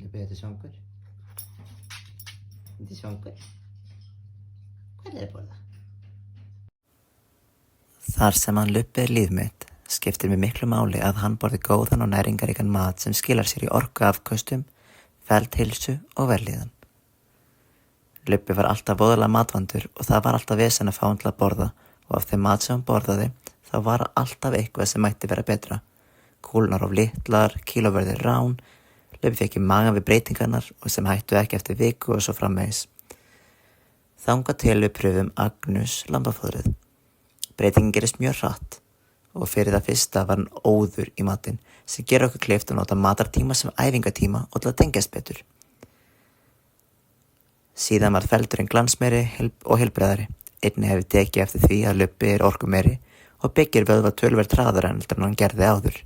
Þetta er svangur. Þetta er svangur. Hvað er að borða? Þar sem hann Lubbi er líf mitt, skiptir mig miklu máli að hann borði góðan og næringaríkan mat sem skilar sér í orkuafköstum, heilsu og vellíðan. Lubbi var alltaf voðalega matvandur og það var alltaf vesen að fá hann til að borða og af þeim mat sem hann borðaði þá var alltaf eitthvað sem mætti vera betra. Kúlunar of litlar, kílóverðir rán, Lubbi fekk í magan við breytingarnar og sem hættu ekki eftir viku og svo framvegis. Þangað til við pröfum Agnus lambafóðrið. Breytingin gerist mjög hratt og fyrir það fyrsta var hann óður í matinn sem gerir okkur kleift að nota matartíma sem æfingatíma og til að tengjast betur. Síðan var feldurinn glansmeiri og heilbrigðari. Einnig hefur tekið eftir því að Lubbi er orkumeiri og byggir vöðva töluvert hraðar en hann gerði áður.